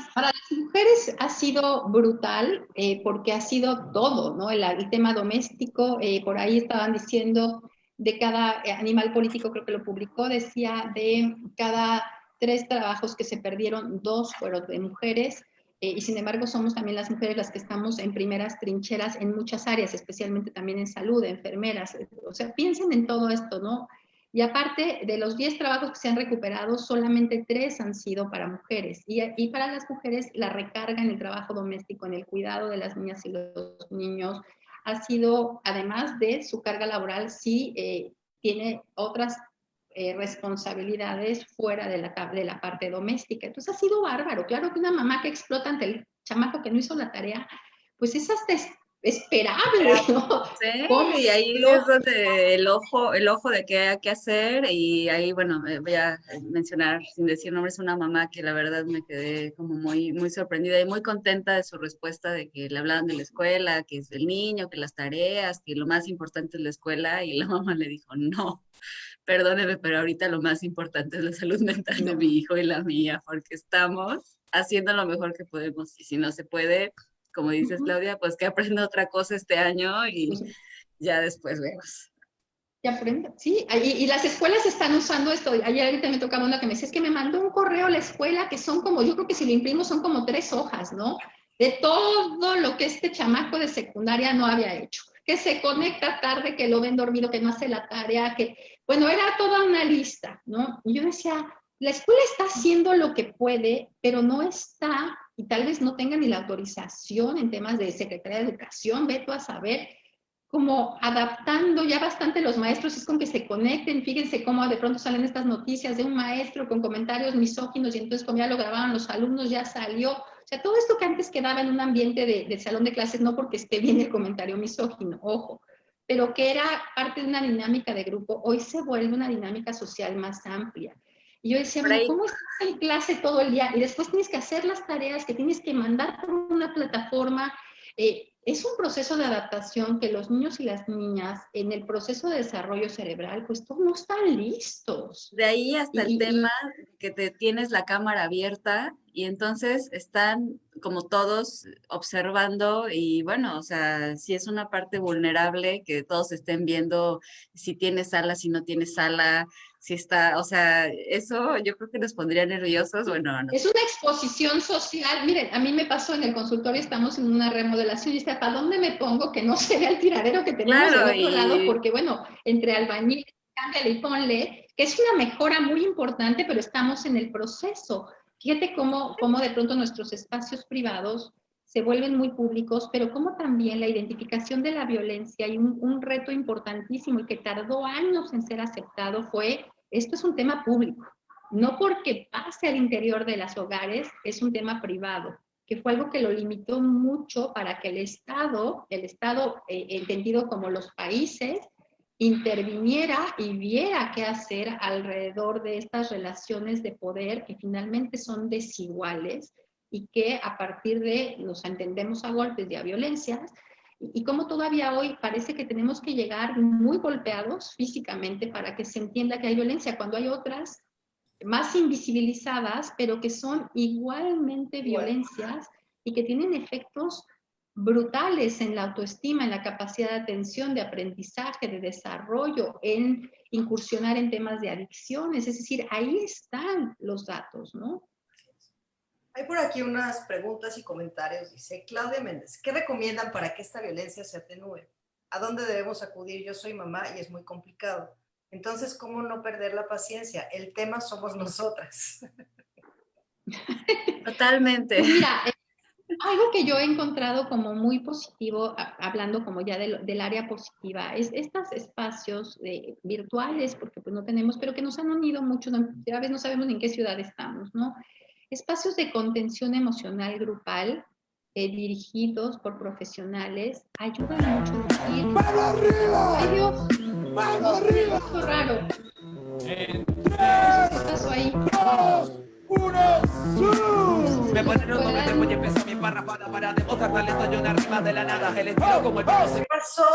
mujeres ha sido brutal porque ha sido todo, ¿no? El tema doméstico, por ahí estaban diciendo de cada animal político, creo que lo publicó, decía de cada 3 trabajos que se perdieron, 2 fueron de mujeres. Y sin embargo somos también las mujeres las que estamos en primeras trincheras en muchas áreas, especialmente también en salud, enfermeras. O sea, piensen en todo esto, ¿no? Y aparte de los 10 trabajos que se han recuperado, solamente 3 han sido para mujeres. Y para las mujeres, la recarga en el trabajo doméstico, en el cuidado de las niñas y los niños, ha sido, además de su carga laboral, sí tiene otras responsabilidades fuera de la parte doméstica. Entonces ha sido bárbaro. Claro que una mamá que explota ante el chamaco que no hizo la tarea, pues es hasta esperable, ¿no? Sí, ¿Cómo y ahí es explota? donde el ojo de qué hay que hacer, y ahí, bueno, voy a mencionar, sin decir nombres, una mamá que la verdad me quedé como muy, muy sorprendida y muy contenta de su respuesta de que le hablaban de la escuela, que es el niño, que las tareas, que lo más importante es la escuela, y la mamá le dijo, no, perdóneme, pero ahorita lo más importante es la salud mental de No. mi hijo y la mía, porque estamos haciendo lo mejor que podemos, y si no se puede, como dices, Uh-huh. Claudia, pues que aprenda otra cosa este año y Pues ya después vemos. que aprenda, sí, y las escuelas están usando esto. Ayer ahorita me tocaba una que me decía, es que me mandó un correo a la escuela que son como, yo creo que si lo imprimo son como 3 hojas, ¿no? De todo lo que este chamaco de secundaria no había hecho. Que se conecta tarde, que lo ven dormido, que no hace la tarea, que, bueno, era toda una lista, ¿no? Y yo decía, la escuela está haciendo lo que puede, pero no está, y tal vez no tenga ni la autorización en temas de Secretaría de Educación, ve tú a saber, como adaptando ya bastante los maestros, es con que se conecten. Fíjense cómo de pronto salen estas noticias de un maestro con comentarios misóginos y entonces como ya lo grababan los alumnos, ya salió. O sea, todo esto que antes quedaba en un ambiente de salón de clases, no porque esté bien el comentario misógino, ojo, pero que era parte de una dinámica de grupo, hoy se vuelve una dinámica social más amplia. Y yo decía, Por bueno, ahí, ¿cómo estás en clase todo el día? Y después tienes que hacer las tareas que tienes que mandar por una plataforma. Es un proceso de adaptación que los niños y las niñas en el proceso de desarrollo cerebral, pues todos no están listos. de ahí hasta el tema Y que te tienes la cámara abierta y entonces están como todos observando y bueno, o sea, si es una parte vulnerable que todos estén viendo si tiene sala, si no tiene sala, si está, o sea, eso yo creo que nos pondría nerviosos, bueno, no. es una exposición social. Miren, a mí me pasó en el consultorio, estamos en una remodelación y está, ¿para dónde me pongo que no se vea el tiradero que tenemos del Claro, otro lado? y Porque bueno, entre albañil, cámbiale y ponle, que es una mejora muy importante, pero estamos en el proceso. Fíjate cómo de pronto nuestros espacios privados se vuelven muy públicos, pero como también la identificación de la violencia y un reto importantísimo y que tardó años en ser aceptado fue, esto es un tema público. No porque pase al interior de los hogares, es un tema privado, que fue algo que lo limitó mucho para que el Estado entendido como los países, interviniera y viera qué hacer alrededor de estas relaciones de poder que finalmente son desiguales y que a partir de los entendemos a golpes y a violencias y cómo todavía hoy parece que tenemos que llegar muy golpeados físicamente para que se entienda que hay violencia, cuando hay otras más invisibilizadas, pero que son igualmente violencias y que tienen efectos brutales en la autoestima, en la capacidad de atención, de aprendizaje, de desarrollo, en incursionar en temas de adicciones. Es decir, ahí están los datos, ¿no? Hay por aquí unas preguntas y comentarios. Dice Claudia Méndez, ¿qué recomiendan para que esta violencia se atenúe? ¿A dónde debemos acudir? Yo soy mamá y es muy complicado. Entonces, ¿cómo no perder la paciencia? El tema somos nosotras. Totalmente. Pues mira, algo que yo he encontrado como muy positivo, hablando como ya del área positiva, es estos espacios virtuales, porque pues no tenemos, pero que nos han unido mucho, a veces no sabemos en qué ciudad estamos, ¿no? Espacios de contención emocional grupal, dirigidos por profesionales, ayudan mucho a decir, ¡Mano arriba! ¡ay Dios! ¡Mano arriba! ¡Esto raro! En ¿Qué pasó ahí? 2, 1, Me ponen un momento y empieza mi parrafada para demostrar talento y una rima de la nada. El estilo como el viento se ¿Qué pasó?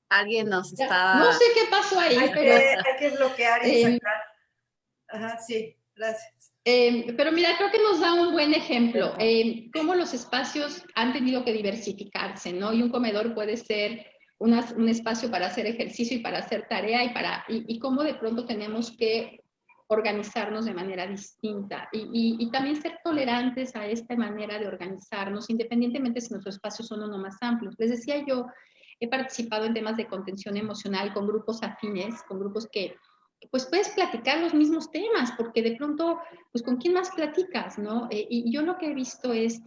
Alguien nos está... No sé qué pasó ahí, Hay pero... que bloquear y sacar. Ajá, sí, gracias. Pero mira, creo que nos da un buen ejemplo, cómo los espacios han tenido que diversificarse, ¿no? Y un comedor puede ser un espacio para hacer ejercicio y para hacer tarea y cómo de pronto tenemos que organizarnos de manera distinta y también ser tolerantes a esta manera de organizarnos, independientemente si nuestros espacios son o no más amplios. Les decía yo, he participado en temas de contención emocional con grupos afines, con grupos que pues puedes platicar los mismos temas, porque de pronto, pues con quién más platicas, ¿no? Y yo lo que he visto es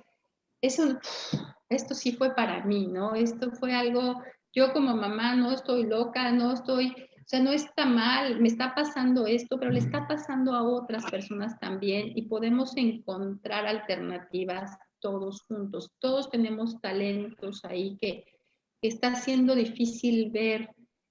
esto sí fue para mí, ¿no? Esto fue algo, yo como mamá no estoy loca, o sea, no está mal, me está pasando esto, pero le está pasando a otras personas también y podemos encontrar alternativas todos juntos. Todos tenemos talentos ahí que está siendo difícil ver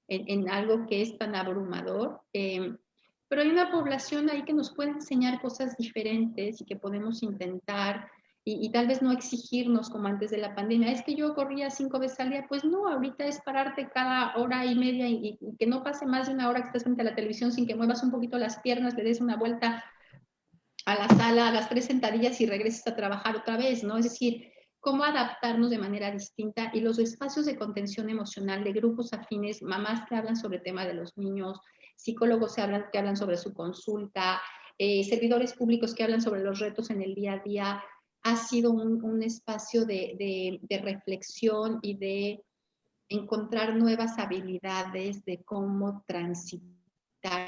en algo que es tan abrumador, pero hay una población ahí que nos puede enseñar cosas diferentes y que podemos intentar y tal vez no exigirnos como antes de la pandemia. Es que yo corría 5 veces al día, pues no, ahorita es pararte cada hora y media y que no pase más de una hora que estés frente a la televisión sin que muevas un poquito las piernas, le des una vuelta a la sala, hagas 3 sentadillas y regreses a trabajar otra vez, ¿no? Es decir, cómo adaptarnos de manera distinta y los espacios de contención emocional de grupos afines, mamás que hablan sobre el tema de los niños, psicólogos que hablan sobre su consulta, servidores públicos que hablan sobre los retos en el día a día, ha sido un espacio de reflexión y de encontrar nuevas habilidades de cómo transitar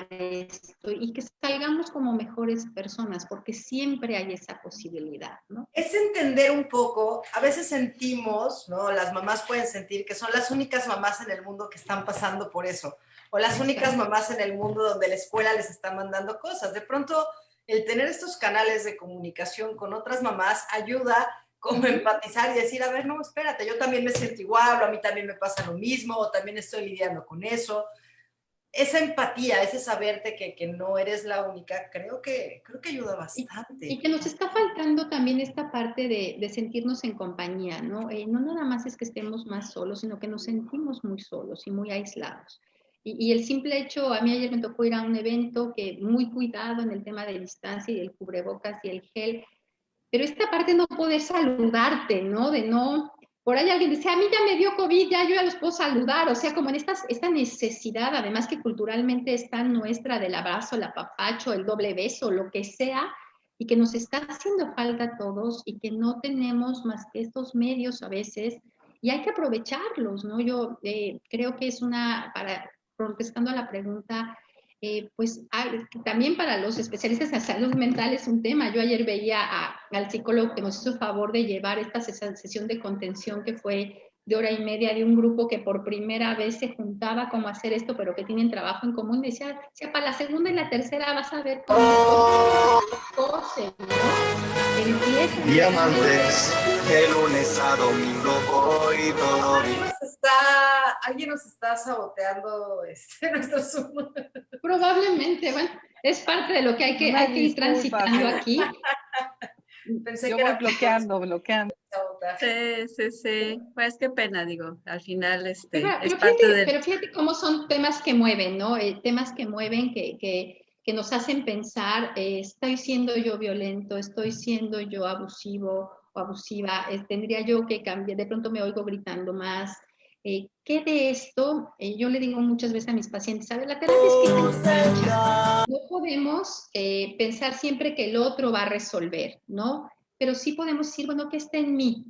esto y que salgamos como mejores personas, porque siempre hay esa posibilidad, ¿no? Es entender un poco, a veces sentimos, ¿no? Las mamás pueden sentir que son las únicas mamás en el mundo que están pasando por eso, o las únicas mamás en el mundo donde la escuela les está mandando cosas. De pronto, el tener estos canales de comunicación con otras mamás ayuda como empatizar y decir, a ver, no, espérate, yo también me siento igual, o a mí también me pasa lo mismo, o también estoy lidiando con eso. Esa empatía, ese saberte que no eres la única, creo que ayuda bastante. Y que nos está faltando también esta parte de sentirnos en compañía, ¿no? No nada más es que estemos más solos, sino que nos sentimos muy solos y muy aislados. Y el simple hecho, a mí ayer me tocó ir a un evento que muy cuidado en el tema de distancia y del cubrebocas y el gel, pero esta parte de no poder saludarte, ¿no? De no, por ahí alguien dice, a mí ya me dio COVID, ya los puedo saludar, o sea, como en esta necesidad, además que culturalmente es tan nuestra del abrazo, el apapacho, el doble beso, lo que sea, y que nos está haciendo falta a todos y que no tenemos más que estos medios a veces, y hay que aprovecharlos, ¿no? Yo creo que es contestando a la pregunta, pues también para los especialistas en salud mental es un tema. Yo ayer veía al psicólogo que nos hizo favor de llevar esta sesión de contención que fue de 1 hora y media de un grupo que por primera vez se juntaba como hacer esto, pero que tienen trabajo en común. Decía, para la segunda y la tercera vas a ver cómo cosas, ¿no? Empiezan Diamantes, de lunes a domingo voy todo bien. Alguien nos está saboteando nuestro Zoom. Probablemente, bueno, es parte de lo que hay que ir transitando aquí. Pensé Yo que voy era bloqueando. Sí, sí, sí. Pues qué pena, digo, al final es Pero parte del... pero fíjate cómo son temas que mueven, ¿no? Temas que mueven, que nos hacen pensar, ¿estoy siendo yo violento? ¿Estoy siendo yo abusivo o abusiva? ¿Tendría yo que cambiar? De pronto me oigo gritando más. ¿Qué de esto? Yo le digo muchas veces a mis pacientes, ¿sabes? La terapia es que no podemos pensar siempre que el otro va a resolver, ¿no? Pero sí podemos decir, bueno, ¿qué está en mí?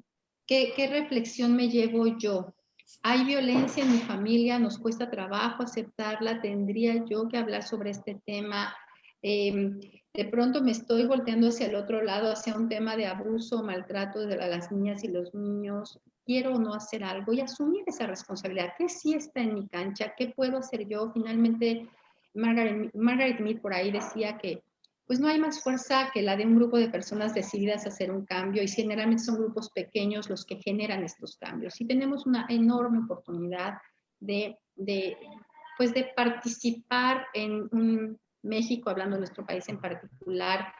¿Qué reflexión me llevo yo? Hay violencia en mi familia, nos cuesta trabajo aceptarla, tendría yo que hablar sobre este tema. De pronto me estoy volteando hacia el otro lado, hacia un tema de abuso, maltrato de las niñas y los niños. Quiero o no hacer algo y asumir esa responsabilidad. ¿Qué sí está en mi cancha? ¿Qué puedo hacer yo? Finalmente, Margaret Mead por ahí decía que pues no hay más fuerza que la de un grupo de personas decididas a hacer un cambio y generalmente son grupos pequeños los que generan estos cambios. Y tenemos una enorme oportunidad pues de participar en un México, hablando de nuestro país en particular,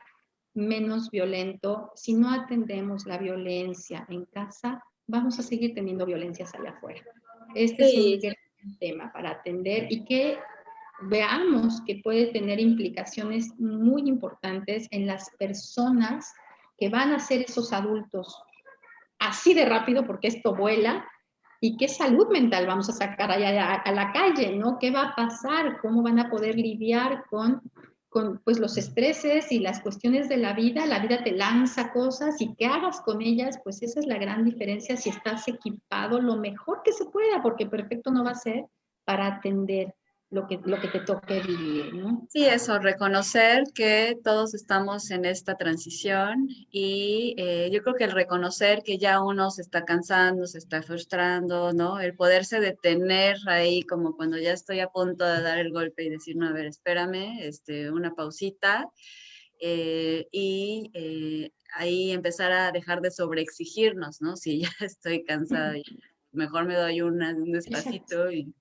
menos violento. Si no atendemos la violencia en casa, vamos a seguir teniendo violencias allá afuera. Este es un gran tema para atender y que veamos que puede tener implicaciones muy importantes en las personas que van a ser esos adultos así de rápido, porque esto vuela, y qué salud mental vamos a sacar allá a la calle, ¿no? ¿Qué va a pasar? ¿Cómo van a poder lidiar con pues, los estreses y las cuestiones de la vida? La vida te lanza cosas y qué hagas con ellas, pues esa es la gran diferencia si estás equipado lo mejor que se pueda, porque perfecto no va a ser para atender lo que te toque vivir, ¿no? Sí, eso, reconocer que todos estamos en esta transición y yo creo que el reconocer que ya uno se está cansando, se está frustrando, ¿no? El poderse detener ahí como cuando ya estoy a punto de dar el golpe y decir, no, a ver, espérame, una pausita y ahí empezar a dejar de sobreexigirnos, ¿no? Si ya estoy cansada, mejor me doy un despacito y...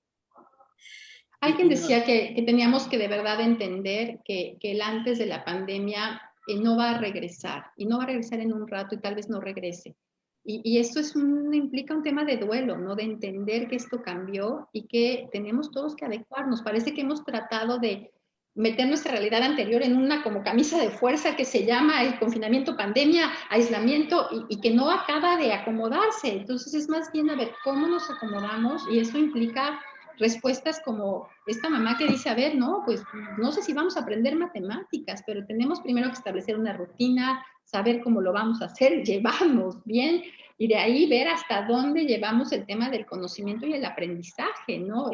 Alguien no. decía que teníamos que de verdad entender que el antes de la pandemia no va a regresar, y no va a regresar en un rato y tal vez no regrese. Y esto implica un tema de duelo, ¿no? De entender que esto cambió y que tenemos todos que adecuarnos. Parece que hemos tratado de meter nuestra realidad anterior en una como camisa de fuerza que se llama el confinamiento, pandemia, aislamiento, y que no acaba de acomodarse. Entonces es más bien a ver cómo nos acomodamos, y eso implica respuestas como esta mamá que dice, a ver, no, pues no sé si vamos a aprender matemáticas, pero tenemos primero que establecer una rutina, saber cómo lo vamos a hacer, llevarnos bien, y de ahí ver hasta dónde llevamos el tema del conocimiento y el aprendizaje, ¿no?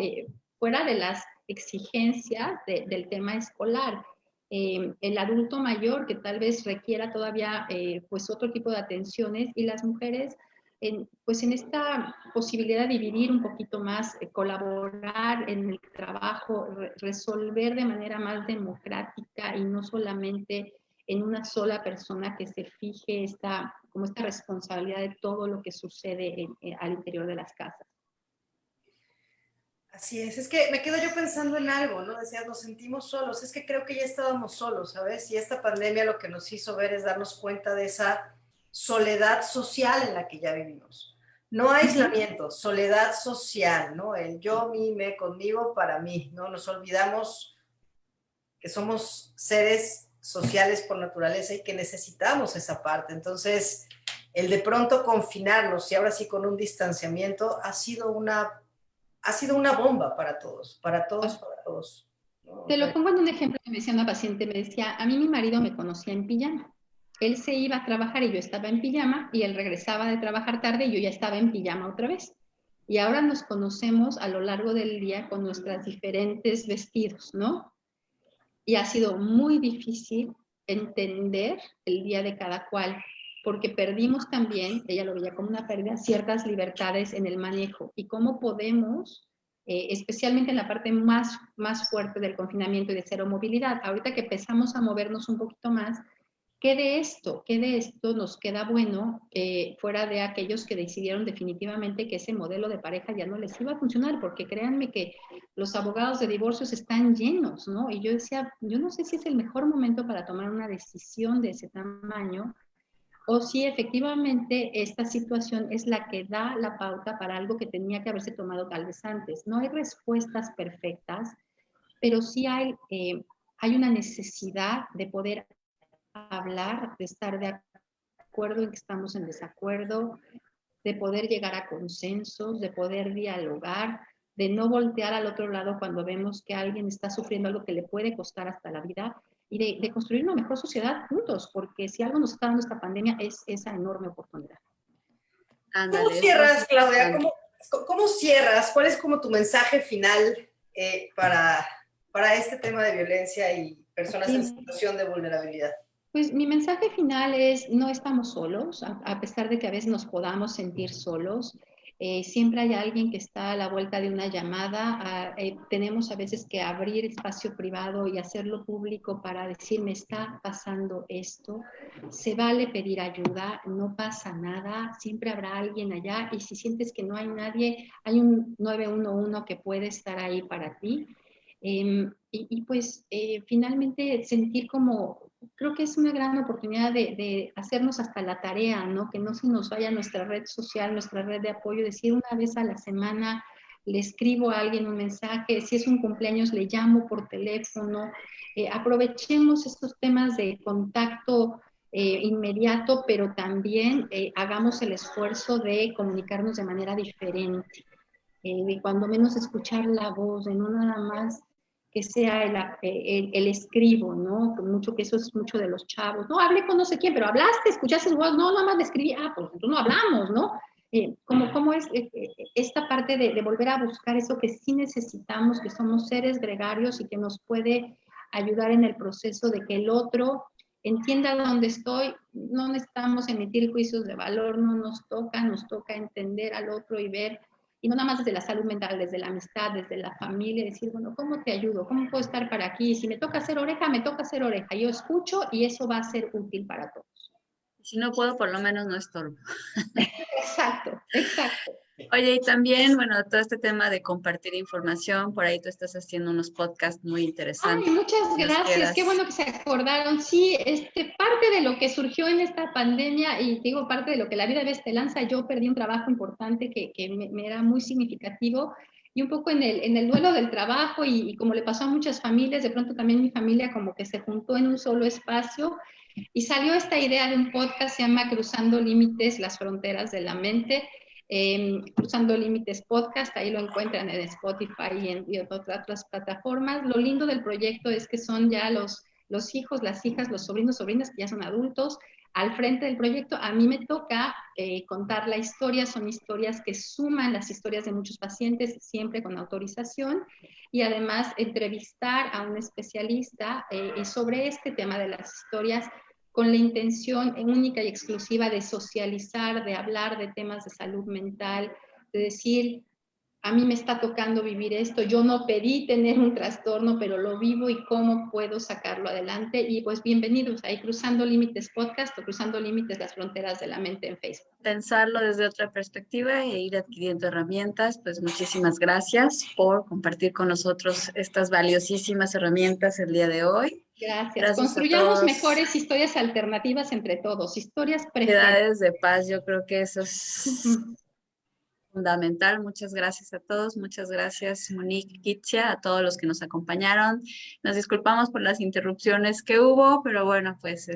Fuera de las exigencias del tema escolar. El adulto mayor que tal vez requiera todavía pues otro tipo de atenciones, y las mujeres pues en esta posibilidad de dividir un poquito más, colaborar en el trabajo, resolver de manera más democrática y no solamente en una sola persona que se fije como esta responsabilidad de todo lo que sucede al interior de las casas. Así es que me quedo yo pensando en algo, ¿no? Decías, nos sentimos solos, es que creo que ya estábamos solos, ¿sabes? Y esta pandemia lo que nos hizo ver es darnos cuenta de esa soledad social en la que ya vivimos. No aislamiento, soledad social, ¿no? El yo, mí, me, conmigo, para mí, ¿no? Nos olvidamos que somos seres sociales por naturaleza y que necesitamos esa parte. Entonces, el de pronto confinarnos y ahora sí con un distanciamiento ha sido una bomba para todos, para todos, para todos. ¿No? Te lo pongo en un ejemplo que me decía una paciente, me decía, a mí mi marido me conocía en pijama. Él se iba a trabajar y yo estaba en pijama, y él regresaba de trabajar tarde y yo ya estaba en pijama otra vez. Y ahora nos conocemos a lo largo del día con nuestros diferentes vestidos, ¿no? Y ha sido muy difícil entender el día de cada cual, porque perdimos también, ella lo veía como una pérdida, ciertas libertades en el manejo, y cómo podemos, especialmente en la parte más fuerte del confinamiento y de cero movilidad, ahorita que empezamos a movernos un poquito más, ¿qué de esto nos queda bueno, fuera de aquellos que decidieron definitivamente que ese modelo de pareja ya no les iba a funcionar? Porque créanme que los abogados de divorcios están llenos, ¿no? Y yo decía, yo no sé si es el mejor momento para tomar una decisión de ese tamaño, o si efectivamente esta situación es la que da la pauta para algo que tenía que haberse tomado tal vez antes. No hay respuestas perfectas, pero sí hay una necesidad de poder hablar, de estar de acuerdo en que estamos en desacuerdo, de poder llegar a consensos, de poder dialogar, de no voltear al otro lado cuando vemos que alguien está sufriendo algo que le puede costar hasta la vida y de construir una mejor sociedad juntos, porque si algo nos está dando esta pandemia es esa enorme oportunidad. Ándale, ¿Cómo eso cierras, es Claudia? importante. ¿Cómo cierras? ¿Cuál es como tu mensaje final para este tema de violencia y personas en situación de vulnerabilidad? Pues mi mensaje final es, no estamos solos, a pesar de que a veces nos podamos sentir solos, siempre hay alguien que está a la vuelta de una llamada, tenemos a veces que abrir espacio privado y hacerlo público para decir, me está pasando esto, se vale pedir ayuda, no pasa nada, siempre habrá alguien allá y si sientes que no hay nadie, hay un 911 que puede estar ahí para ti. Pues finalmente sentir como, creo que es una gran oportunidad de hacernos hasta la tarea, ¿no? Que no se nos vaya nuestra red social, nuestra red de apoyo, decir una vez a la semana le escribo a alguien un mensaje, si es un cumpleaños le llamo por teléfono, aprovechemos estos temas de contacto inmediato, pero también hagamos el esfuerzo de comunicarnos de manera diferente, de cuando menos escuchar la voz, de no nada más que sea el escribo, ¿no? Mucho que eso es mucho de los chavos. No, hablé con no sé quién, pero hablaste, escuchaste su voz, no, nada más le escribí, pues entonces no hablamos, ¿no? ¿Cómo es esta parte de volver a buscar eso que sí necesitamos, que somos seres gregarios y que nos puede ayudar en el proceso de que el otro entienda dónde estoy, no necesitamos emitir juicios de valor, no nos toca entender al otro y ver, y no nada más desde la salud mental, desde la amistad, desde la familia, decir, bueno, ¿cómo te ayudo? ¿Cómo puedo estar para aquí? Si me toca hacer oreja, me toca hacer oreja. Yo escucho y eso va a ser útil para todos. Si no puedo, por lo menos no estorbo. Exacto, exacto. Oye, y también, bueno, todo este tema de compartir información, por ahí tú estás haciendo unos podcasts muy interesantes. Ay, muchas Nos gracias, quieras. qué bueno que se acordaron. Sí, parte de lo que surgió en esta pandemia, y digo, parte de lo que la vida a veces te lanza, yo perdí un trabajo importante que me era muy significativo, y un poco en el duelo del trabajo, y como le pasó a muchas familias, de pronto también mi familia como que se juntó en un solo espacio, y salió esta idea de un podcast, se llama Cruzando Límites, las fronteras de la mente, Cruzando Límites Podcast, ahí lo encuentran en Spotify y en otras plataformas. Lo lindo del proyecto es que son ya los hijos, las hijas, los sobrinos, sobrinas que ya son adultos al frente del proyecto. A mí me toca contar la historia, son historias que suman las historias de muchos pacientes, siempre con autorización, y además entrevistar a un especialista sobre este tema de las historias, con la intención única y exclusiva de socializar, de hablar de temas de salud mental, de decir, a mí me está tocando vivir esto, yo no pedí tener un trastorno, pero lo vivo y cómo puedo sacarlo adelante. Y pues bienvenidos ahí, Cruzando Límites Podcast o Cruzando Límites, las fronteras de la mente en Facebook. Pensarlo desde otra perspectiva e ir adquiriendo herramientas. Pues muchísimas gracias por compartir con nosotros estas valiosísimas herramientas el día de hoy. Gracias. Construyamos mejores historias alternativas entre todos, historias preferidas de paz. Yo creo que eso es fundamental. Muchas gracias a todos. Muchas gracias, Monique, Kitsia, a todos los que nos acompañaron. Nos disculpamos por las interrupciones que hubo, pero bueno, pues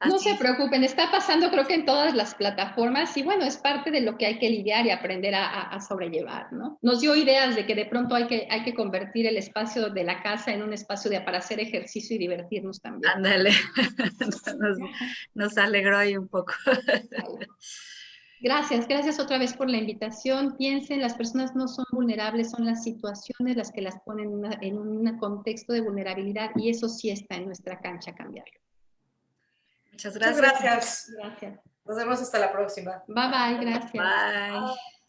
no se preocupen, está pasando creo que en todas las plataformas y bueno, es parte de lo que hay que lidiar y aprender a sobrellevar, ¿no? Nos dio ideas de que de pronto hay que convertir el espacio de la casa en un espacio para hacer ejercicio y divertirnos también. Ándale, nos alegró ahí un poco. Gracias otra vez por la invitación. Piensen, las personas no son vulnerables, son las situaciones las que las ponen en un contexto de vulnerabilidad y eso sí está en nuestra cancha cambiarlo. Muchas gracias. Gracias. Nos vemos hasta la próxima. Bye, gracias. Bye.